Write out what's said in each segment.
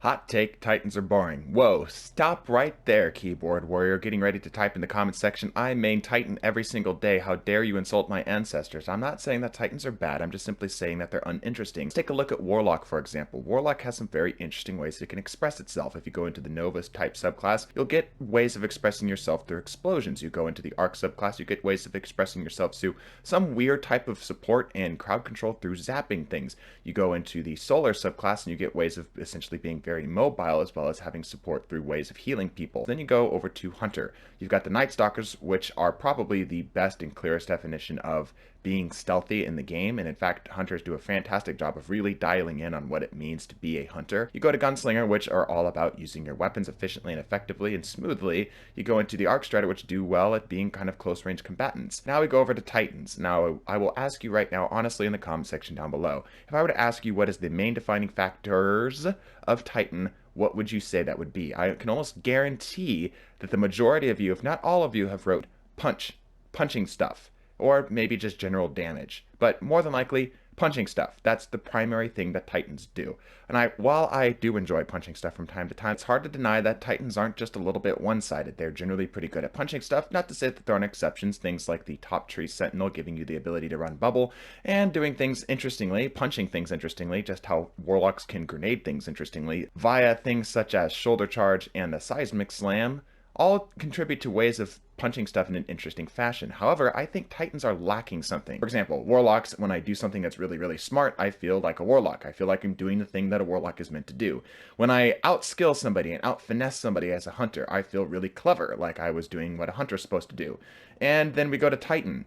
Hot take, Titans are boring. Whoa, stop right there, keyboard warrior. Getting ready to type in the comment section, I main Titan every single day. How dare you insult my ancestors? I'm not saying that Titans are bad, I'm just simply saying that they're uninteresting. Let's take a look at Warlock, for example. Warlock has some very interesting ways it can express itself. If you go into the Novus type subclass, you'll get ways of expressing yourself through explosions. You go into the Arc subclass, you get ways of expressing yourself through some weird type of support and crowd control through zapping things. You go into the Solar subclass and you get ways of essentially being very mobile, as well as having support through ways of healing people. Then you go over to Hunter. You've got the Nightstalkers, which are probably the best and clearest definition of being stealthy in the game, and in fact hunters do a fantastic job of really dialing in on what it means to be a hunter. You go to Gunslinger, which are all about using your weapons efficiently and effectively and smoothly. You go into the Arc Strider, which do well at being kind of close range combatants. Now we go over to Titans. Now I will ask you right now, honestly, in the comment section down below, if I were to ask you what is the main defining factors of Titan, what would you say that would be? I can almost guarantee that the majority of you, if not all of you, have wrote punching stuff, or maybe just general damage, but more than likely punching stuff. That's the primary thing that Titans do. And while I do enjoy punching stuff from time to time, it's hard to deny that Titans aren't just a little bit one-sided. They're generally pretty good at punching stuff, not to say that there aren't exceptions, things like the top tree Sentinel giving you the ability to run bubble, and doing things interestingly, punching things interestingly, just how Warlocks can grenade things interestingly, via things such as shoulder charge and the seismic slam, all contribute to ways of punching stuff in an interesting fashion. However, I think Titans are lacking something. For example, Warlocks, when I do something that's really, really smart, I feel like a Warlock. I feel like I'm doing the thing that a Warlock is meant to do. When I outskill somebody and out-finesse somebody as a Hunter, I feel really clever, like I was doing what a Hunter's supposed to do. And then we go to Titan,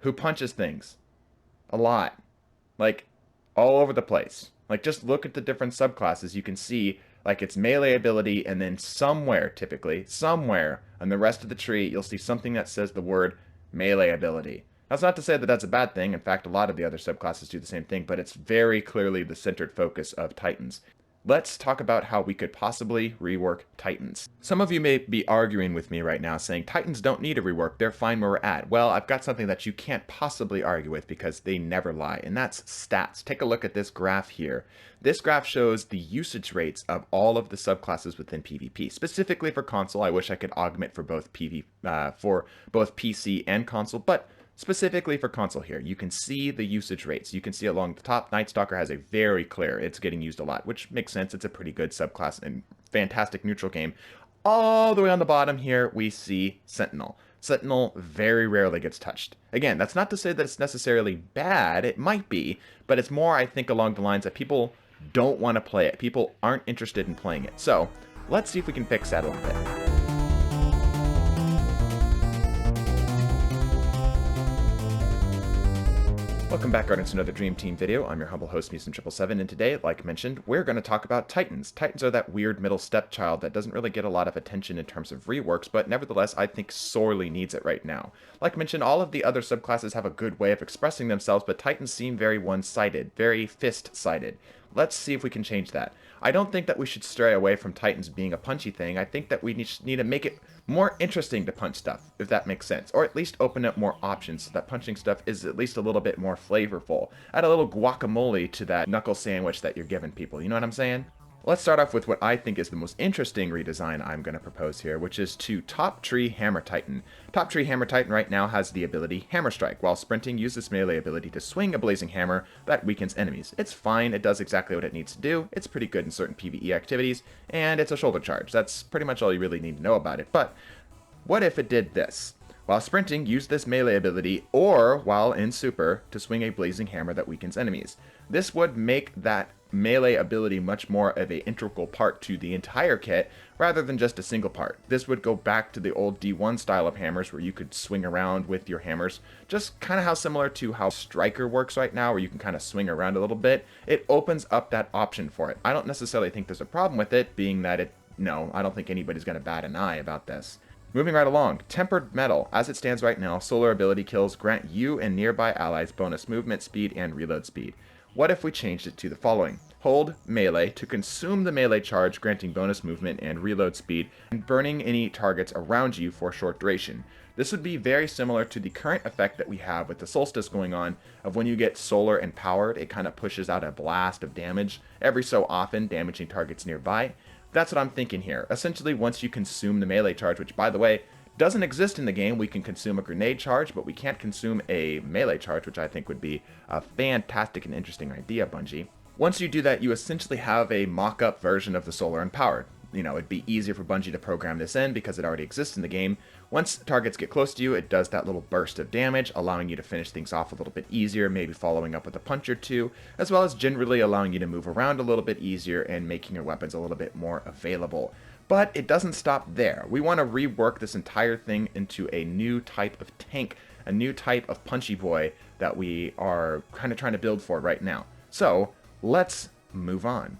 who punches things. A lot. Like, all over the place. Like, just look at the different subclasses, you can see like its melee ability, and then somewhere, typically, somewhere on the rest of the tree, you'll see something that says the word melee ability. That's not to say that that's a bad thing. In fact, a lot of the other subclasses do the same thing, but it's very clearly the centered focus of Titans. Let's talk about how we could possibly rework Titans. Some of you may be arguing with me right now saying Titans don't need a rework, they're fine where we're at. Well, I've got something that you can't possibly argue with because they never lie, and that's stats. Take a look at this graph here. This graph shows the usage rates of all of the subclasses within PvP. Specifically for console, I wish I could augment for both PC and console, but specifically for console here, you can see the usage rates. You can see along the top, Nightstalker has a very clear, it's getting used a lot, which makes sense. It's a pretty good subclass and fantastic neutral game. All the way on the bottom here, we see Sentinel. Sentinel very rarely gets touched. Again, that's not to say that it's necessarily bad. It might be, but it's more, I think, along the lines that people don't want to play it. People aren't interested in playing it. So let's see if we can fix that a little bit. Welcome back, Guardians, to another Dream Team video. I'm your humble host, Musin777, and today, like mentioned, we're going to talk about Titans. Titans are that weird middle stepchild that doesn't really get a lot of attention in terms of reworks, but nevertheless, I think sorely needs it right now. Like mentioned, all of the other subclasses have a good way of expressing themselves, but Titans seem very one-sided, very fist-sided. Let's see if we can change that. I don't think that we should stray away from Titans being a punchy thing. I think that we need to make it more interesting to punch stuff, if that makes sense. Or at least open up more options so that punching stuff is at least a little bit more flavorful. Add a little guacamole to that knuckle sandwich that you're giving people, you know what I'm saying? Let's start off with what I think is the most interesting redesign I'm going to propose here, which is to Top Tree Hammer Titan. Top Tree Hammer Titan right now has the ability Hammer Strike. While sprinting, use this melee ability to swing a blazing hammer that weakens enemies. It's fine, it does exactly what it needs to do, it's pretty good in certain PvE activities, and it's a shoulder charge. That's pretty much all you really need to know about it. But what if it did this? While sprinting, use this melee ability, or while in super, to swing a blazing hammer that weakens enemies. This would make that melee ability much more of an integral part to the entire kit, rather than just a single part. This would go back to the old D1 style of hammers, where you could swing around with your hammers, just kind of how similar to how Striker works right now, where you can kind of swing around a little bit. It opens up that option for it. I don't necessarily think there's a problem with it, being that no, I don't think anybody's going to bat an eye about this. Moving right along, Tempered Metal. As it stands right now, solar ability kills grant you and nearby allies bonus movement speed and reload speed. What if we changed it to the following? Hold melee to consume the melee charge, granting bonus movement and reload speed, and burning any targets around you for a short duration. This would be very similar to the current effect that we have with the solstice going on, of when you get solar empowered, it kind of pushes out a blast of damage every so often, damaging targets nearby. That's what I'm thinking here. Essentially, once you consume the melee charge, which by the way, doesn't exist in the game, we can consume a grenade charge, but we can't consume a melee charge, which I think would be a fantastic and interesting idea, Bungie. Once you do that, you essentially have a mock-up version of the solar empowered. You know, it'd be easier for Bungie to program this in because it already exists in the game. Once targets get close to you, it does that little burst of damage, allowing you to finish things off a little bit easier, maybe following up with a punch or two, as well as generally allowing you to move around a little bit easier and making your weapons a little bit more available. But it doesn't stop there. We want to rework this entire thing into a new type of tank, a new type of punchy boy that we are kind of trying to build for right now. So, let's move on.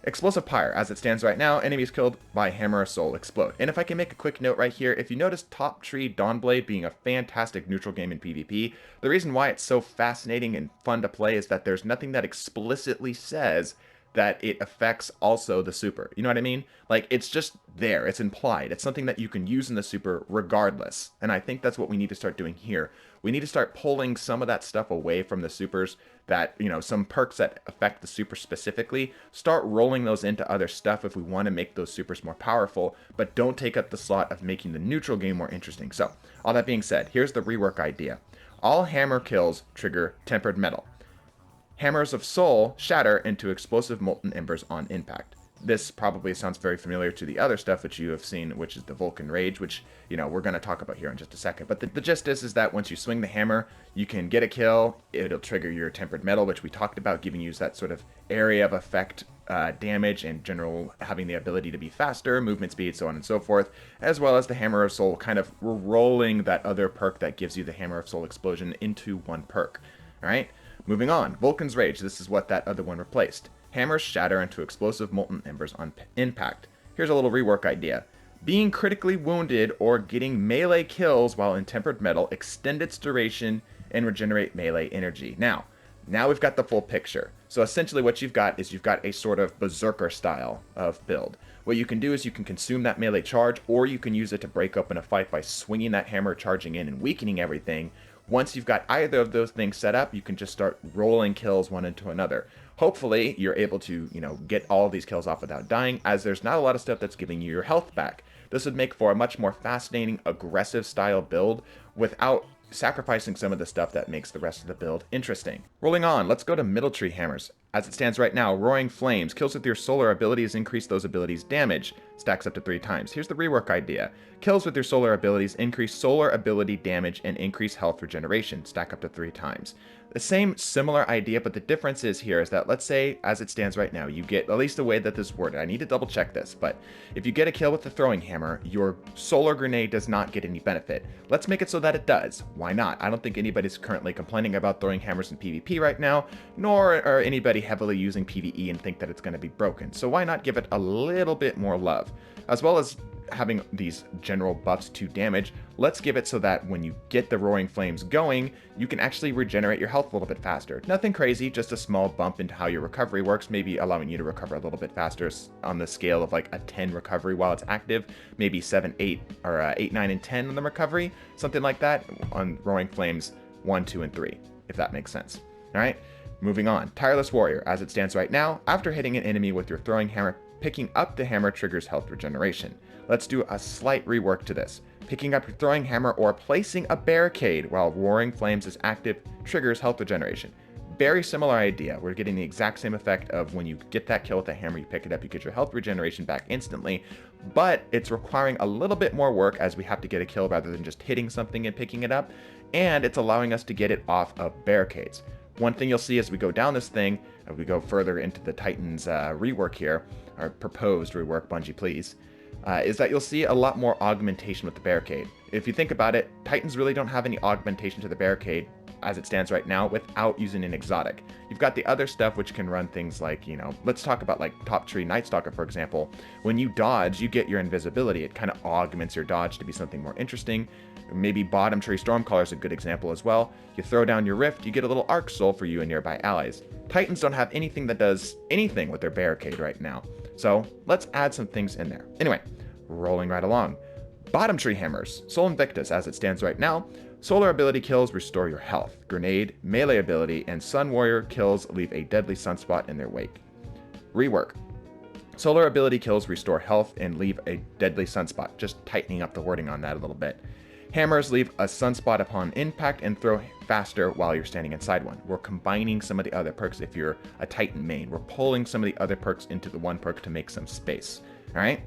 Explosive Pyre. As it stands right now, enemies killed by Hammer of Soul explode. And if I can make a quick note right here, if you notice Top Tree Dawnblade being a fantastic neutral game in PvP, the reason why it's so fascinating and fun to play is that there's nothing that explicitly says that it affects also the super. You know what I mean? Like, it's just there. It's implied. It's something that you can use in the super regardless. And I think that's what we need to start doing here. We need to start pulling some of that stuff away from the supers that, you know, some perks that affect the super specifically. Start rolling those into other stuff if we want to make those supers more powerful, but don't take up the slot of making the neutral game more interesting. So, all that being said, here's the rework idea. All hammer kills trigger tempered metal. Hammers of Soul shatter into explosive molten embers on impact. This probably sounds very familiar to the other stuff that you have seen, which is the Vulcans Rage, which, you know, we're going to talk about here in just a second. But the gist is that once you swing the hammer, you can get a kill, it'll trigger your tempered metal, which we talked about, giving you that sort of area of effect damage and general having the ability to be faster, movement speed, so on and so forth, as well as the Hammer of Soul kind of rolling that other perk that gives you the Hammer of Soul explosion into one perk. All right? Moving on, Vulcans Rage. This is what that other one replaced. Hammers shatter into explosive molten embers on impact. Here's a little rework idea. Being critically wounded or getting melee kills while in tempered metal extend its duration and regenerate melee energy. Now we've got the full picture. So essentially what you've got is you've got a sort of berserker style of build. What you can do is you can consume that melee charge, or you can use it to break open a fight by swinging that hammer, charging in, and weakening everything. Once you've got either of those things set up, you can just start rolling kills one into another. Hopefully, you're able to, you know, get all of these kills off without dying, as there's not a lot of stuff that's giving you your health back. This would make for a much more fascinating, aggressive style build without sacrificing some of the stuff that makes the rest of the build interesting. Rolling on, let's go to Middle Tree Hammers. As it stands right now, Roaring Flames. Kills with your solar abilities increase those abilities' damage. Stacks up to 3 times. Here's the rework idea. Kills with your solar abilities increase solar ability damage and increase health regeneration. Stack up to 3 times. The same similar idea, but the difference is here is that, let's say, as it stands right now, you get, at least the way that this is worded, I need to double check this, but if you get a kill with the throwing hammer, your solar grenade does not get any benefit. Let's make it so that it does. Why not? I don't think anybody's currently complaining about throwing hammers in PvP right now, nor are anybody heavily using PvE and think that it's going to be broken. So why not give it a little bit more love? As well as having these general buffs to damage, let's give it so that when you get the Roaring Flames going, you can actually regenerate your health a little bit faster. Nothing crazy, just a small bump into how your recovery works, maybe allowing you to recover a little bit faster on the scale of like a 10 recovery while it's active, maybe 7, 8, or 8, 9, and 10 on the recovery, something like that on Roaring Flames 1, 2, and 3, if that makes sense. All right, moving on. Tireless Warrior. As it stands right now, after hitting an enemy with your throwing hammer, picking up the hammer triggers health regeneration. Let's do a slight rework to this. Picking up your throwing hammer or placing a barricade while Roaring Flames is active triggers health regeneration. Very similar idea. We're getting the exact same effect of when you get that kill with the hammer, you pick it up, you get your health regeneration back instantly, but it's requiring a little bit more work as we have to get a kill rather than just hitting something and picking it up, and it's allowing us to get it off of barricades. One thing you'll see as we go down this thing, as we go further into the Titans rework here, or proposed rework, Bungie please, is that you'll see a lot more augmentation with the barricade. If you think about it, Titans really don't have any augmentation to the barricade as it stands right now without using an exotic. You've got the other stuff which can run things like, you know, let's talk about like Top Tree Nightstalker, for example. When you dodge, you get your invisibility. It kind of augments your dodge to be something more interesting. Maybe Bottom Tree Stormcaller is a good example as well. You throw down your rift, you get a little arc soul for you and nearby allies. Titans don't have anything that does anything with their barricade right now. So let's add some things in there. Anyway, rolling right along. Bottom tree hammers. Soul Invictus, as it stands right now. Solar ability kills restore your health. Grenade, melee ability, and Sun Warrior kills leave a deadly sunspot in their wake. Rework. Solar ability kills restore health and leave a deadly sunspot. Just tightening up the wording on that a little bit. Hammers leave a sunspot upon impact and throw faster while you're standing inside one. We're combining some of the other perks if you're a Titan main. We're pulling some of the other perks into the one perk to make some space. Alright?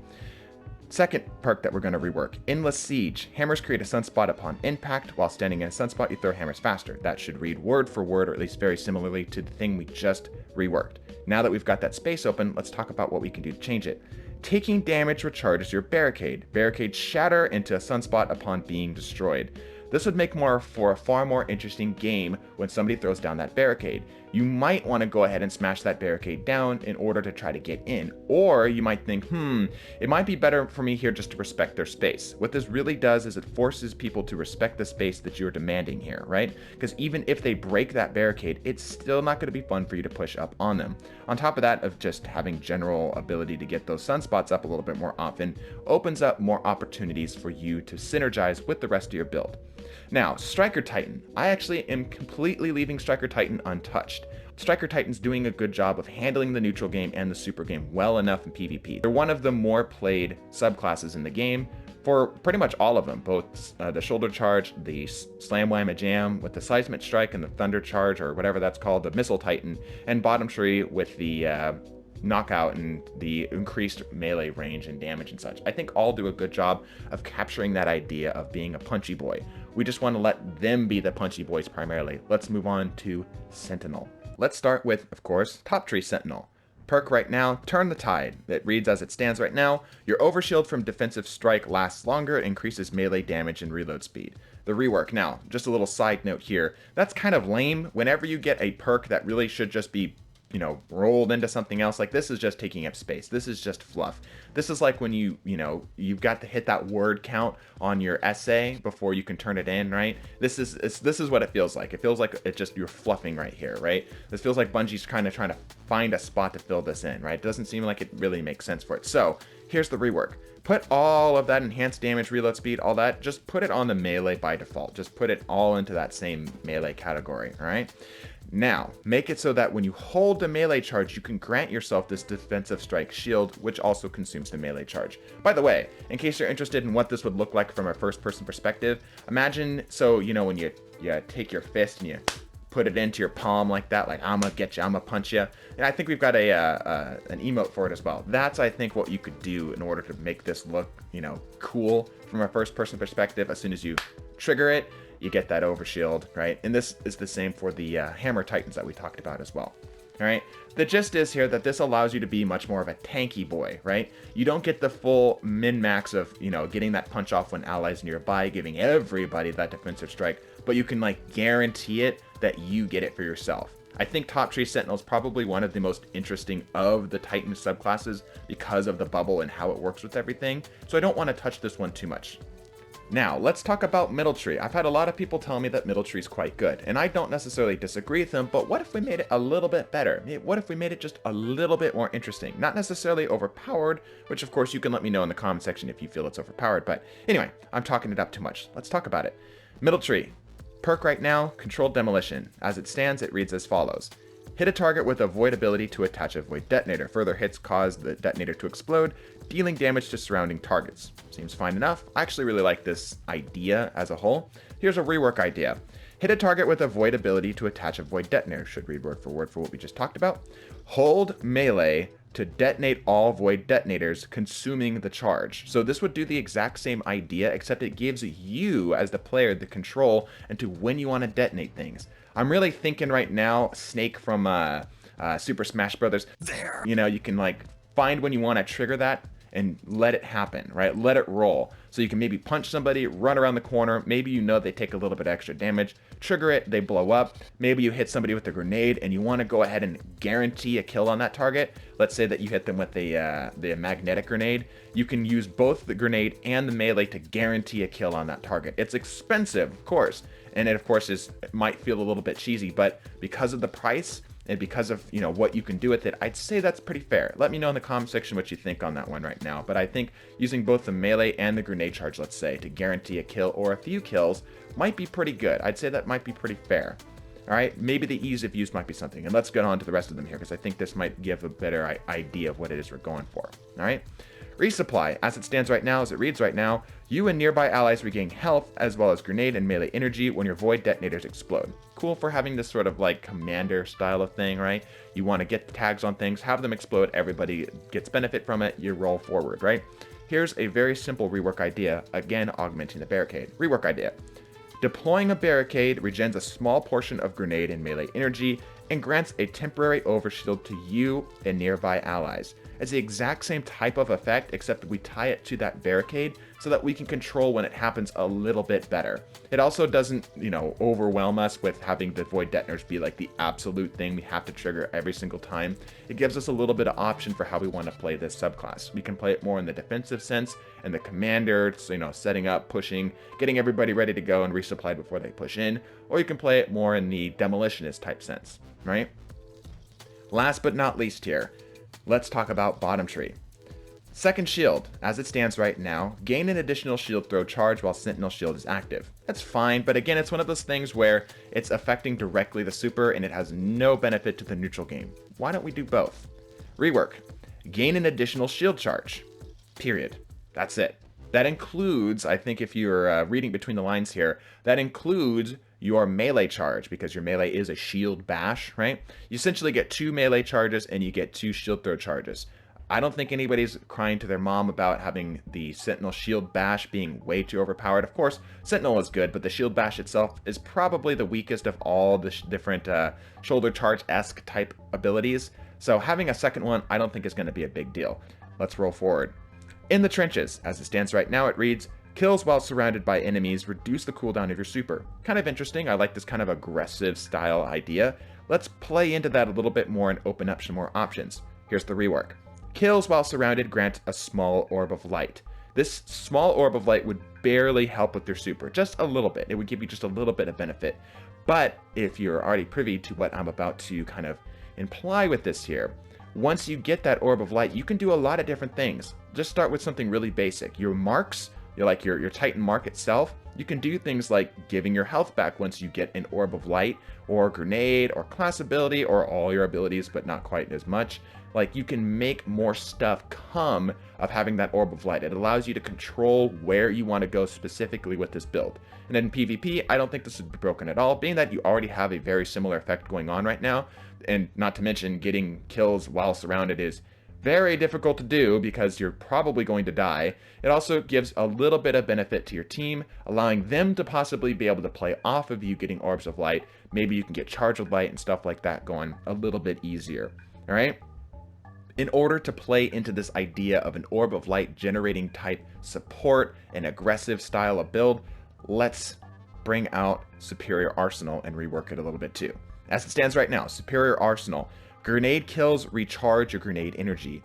Second perk that we're going to rework. Endless Siege. Hammers create a sunspot upon impact. While standing in a sunspot, you throw hammers faster. That should read word for word, or at least very similarly to the thing we just reworked. Now that we've got that space open, let's talk about what we can do to change it. Taking damage recharges your barricade. Barricades shatter into a sunspot upon being destroyed. This would make for a far more interesting game when somebody throws down that barricade. You might want to go ahead and smash that barricade down in order to try to get in. Or you might think, it might be better for me here just to respect their space. What this really does is it forces people to respect the space that you're demanding here, right? Because even if they break that barricade, it's still not going to be fun for you to push up on them. On top of that, of just having general ability to get those sunspots up a little bit more often, opens up more opportunities for you to synergize with the rest of your build. Now, Striker Titan. I actually am completely leaving Striker Titan untouched. Striker Titan's doing a good job of handling the neutral game and the super game well enough in PvP. They're one of the more played subclasses in the game for pretty much all of them, both the shoulder charge, the slam wham a jam with the seismic strike and the thunder charge, or whatever that's called, the missile titan, and bottom tree with the knockout and the increased melee range and damage and such. I think all do a good job of capturing that idea of being a punchy boy. We just want to let them be the punchy boys primarily. Let's move on to Sentinel. Let's start with, of course, top tree Sentinel. Perk right now, Turn the Tide. It reads as it stands right now, your overshield from defensive strike lasts longer, increases melee damage and reload speed. The rework. Now, just a little side note here, that's kind of lame. Whenever you get a perk that really should just be rolled into something else, like this is just taking up space. This is just fluff. This is like when you've got to hit that word count on your essay before you can turn it in, right? This is what it feels like. It feels like you're fluffing right here, right? This feels like Bungie's kind of trying to find a spot to fill this in, right? It doesn't seem like it really makes sense for it. So here's the rework. Put all of that enhanced damage, reload speed, all that, just put it on the melee by default. Just put it all into that same melee category, all right? Now, make it so that when you hold the melee charge, you can grant yourself this defensive strike shield, which also consumes the melee charge. By the way, in case you're interested in what this would look like from a first-person perspective, imagine, when you take your fist and you put it into your palm like that, like, I'm gonna get you, I'm gonna punch you. And I think we've got an emote for it as well. That's, I think, what you could do in order to make this look, cool from a first-person perspective. As soon as you trigger it, you get that overshield, right? And this is the same for the Hammer Titans that we talked about as well. All right, the gist is here that this allows you to be much more of a tanky boy, right? You don't get the full min-max of, getting that punch off when allies nearby, giving everybody that defensive strike, but you can guarantee it that you get it for yourself. I think Top Tree Sentinel is probably one of the most interesting of the Titan subclasses because of the bubble and how it works with everything, so I don't want to touch this one too much. Now, let's talk about Middle Tree. I've had a lot of people tell me that Middle Tree is quite good, and I don't necessarily disagree with them, but what if we made it a little bit better? What if we made it just a little bit more interesting? Not necessarily overpowered, which of course you can let me know in the comment section if you feel it's overpowered, but anyway, I'm talking it up too much. Let's talk about it. Middle Tree. Perk right now, Controlled Demolition. As it stands, it reads as follows. Hit a target with a void ability to attach a void detonator. Further hits cause the detonator to explode, dealing damage to surrounding targets. Seems fine enough. I actually really like this idea as a whole. Here's a rework idea. Hit a target with a void ability to attach a void detonator. Should read word for what we just talked about. Hold melee to detonate all void detonators, consuming the charge. So this would do the exact same idea, except it gives you, as the player, the control into when you want to detonate things. I'm really thinking right now, Snake from Super Smash Brothers. There. You can find when you want to trigger that and let it happen, right? Let it roll. So you can maybe punch somebody, run around the corner. Maybe they take a little bit extra damage. Trigger it, they blow up. Maybe you hit somebody with a grenade and you want to go ahead and guarantee a kill on that target. Let's say that you hit them with the magnetic grenade. You can use both the grenade and the melee to guarantee a kill on that target. It's expensive, of course. And it, of course, might feel a little bit cheesy, but because of the price, and because of, you know, what you can do with it, I'd say that's pretty fair. Let me know in the comment section what you think on that one right now. But I think using both the melee and the grenade charge, let's say, to guarantee a kill or a few kills might be pretty good. I'd say that might be pretty fair. All right, maybe the ease of use might be something. And let's get on to the rest of them here, because I think this might give a better idea of what it is we're going for. All right. Resupply, as it stands right now, as it reads right now, you and nearby allies regain health as well as grenade and melee energy when your void detonators explode. Cool for having this sort of like commander style of thing, right? You want to get the tags on things, have them explode, everybody gets benefit from it, you roll forward, right? Here's a very simple rework idea, again augmenting the barricade. Rework idea. Deploying a barricade regens a small portion of grenade and melee energy and grants a temporary overshield to you and nearby allies. It's the exact same type of effect, except we tie it to that barricade so that we can control when it happens a little bit better. It also doesn't, you know, overwhelm us with having the void detonators be like the absolute thing we have to trigger every single time. It gives us a little bit of option for how we want to play this subclass. We can play it more in the defensive sense, and the commander, so, you know, setting up, pushing, getting everybody ready to go and resupply before they push in, or you can play it more in the demolitionist type sense, right? Last but not least here, let's talk about bottom tree. Second shield, as it stands right now, gain an additional shield throw charge while Sentinel Shield is active. That's fine, but again, it's one of those things where it's affecting directly the super and it has no benefit to the neutral game. Why don't we do both? Rework, gain an additional shield charge. Period. That's it. That includes, I think if you're reading between the lines here, that includes your melee charge, because your melee is a shield bash, right? You essentially get 2 melee charges and you get 2 shield throw charges. I don't think anybody's crying to their mom about having the Sentinel Shield bash being way too overpowered. Of course, Sentinel is good, but the shield bash itself is probably the weakest of all the different shoulder charge-esque type abilities. So having a second one, I don't think is going to be a big deal. Let's roll forward. In the trenches, as it stands right now, it reads, kills while surrounded by enemies reduce the cooldown of your super. Kind of interesting. I like this kind of aggressive style idea. Let's play into that a little bit more and open up some more options. Here's the rework. Kills while surrounded grant a small Orb of Light. This small Orb of Light would barely help with your super, just a little bit. It would give you just a little bit of benefit. But if you're already privy to what I'm about to kind of imply with this here, once you get that Orb of Light, you can do a lot of different things. Just start with something really basic. Your marks, like your Titan mark itself, you can do things like giving your health back once you get an Orb of Light, or grenade, or class ability, or all your abilities, but not quite as much. Like, you can make more stuff come of having that Orb of Light. It allows you to control where you want to go specifically with this build. And in PvP, I don't think this would be broken at all, being that you already have a very similar effect going on right now. And not to mention, getting kills while surrounded is very difficult to do because you're probably going to die. It also gives a little bit of benefit to your team, allowing them to possibly be able to play off of you getting Orbs of Light. Maybe you can get Charge of Light and stuff like that going a little bit easier. All right? In order to play into this idea of an Orb of Light generating type support and aggressive style of build, let's bring out Superior Arsenal and rework it a little bit too. As it stands right now, Superior Arsenal. Grenade kills recharge your grenade energy.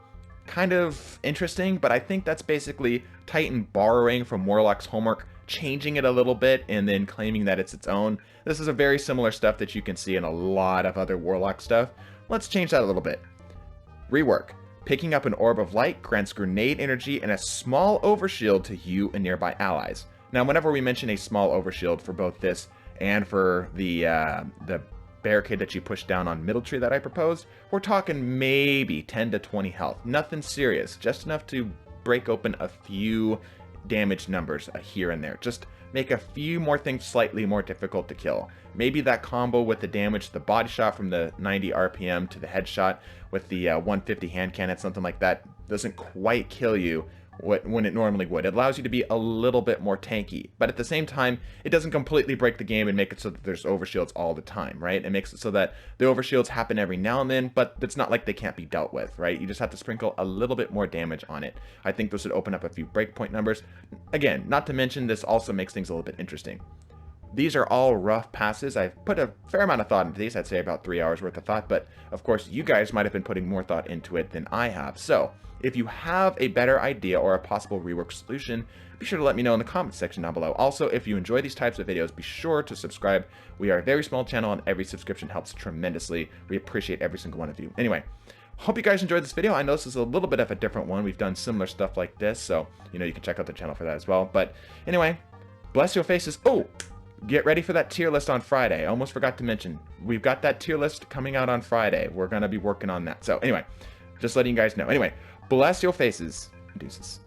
Kind of interesting, but I think that's basically Titan borrowing from Warlock's homework, changing it a little bit, and then claiming that it's its own. This is a very similar stuff that you can see in a lot of other Warlock stuff. Let's change that a little bit. Rework. Picking up an Orb of Light grants grenade energy and a small overshield to you and nearby allies. Now, whenever we mention a small overshield for both this and for the barricade that you push down on middle tree that I proposed, we're talking maybe 10 to 20 health. Nothing serious, just enough to break open a few damage numbers here and there. Just make a few more things slightly more difficult to kill. Maybe that combo with the damage, the body shot from the 90 RPM to the headshot with the 150 hand cannon, something like that, doesn't quite kill you when it normally would. It allows you to be a little bit more tanky, but at the same time, it doesn't completely break the game and make it so that there's overshields all the time, right? It makes it so that the overshields happen every now and then, but it's not like they can't be dealt with, right? You just have to sprinkle a little bit more damage on it. I think this would open up a few breakpoint numbers. Again, not to mention, this also makes things a little bit interesting. These are all rough passes. I've put a fair amount of thought into these. I'd say about 3 hours worth of thought, but of course you guys might have been putting more thought into it than I have. So If you have a better idea or a possible rework solution, be sure to let me know in the comments section down below. Also, if you enjoy these types of videos, be sure to subscribe. We are a very small channel and every subscription helps tremendously. We appreciate every single one of you. Anyway, hope you guys enjoyed this video. I know this is a little bit of a different one. We've done similar stuff like this, so you can check out the channel for that as well. But anyway, bless your faces. Oh, get ready for that tier list on Friday. I almost forgot to mention, we've got that tier list coming out on Friday. We're going to be working on that. So anyway, just letting you guys know. Anyway, bless your faces. Deuces.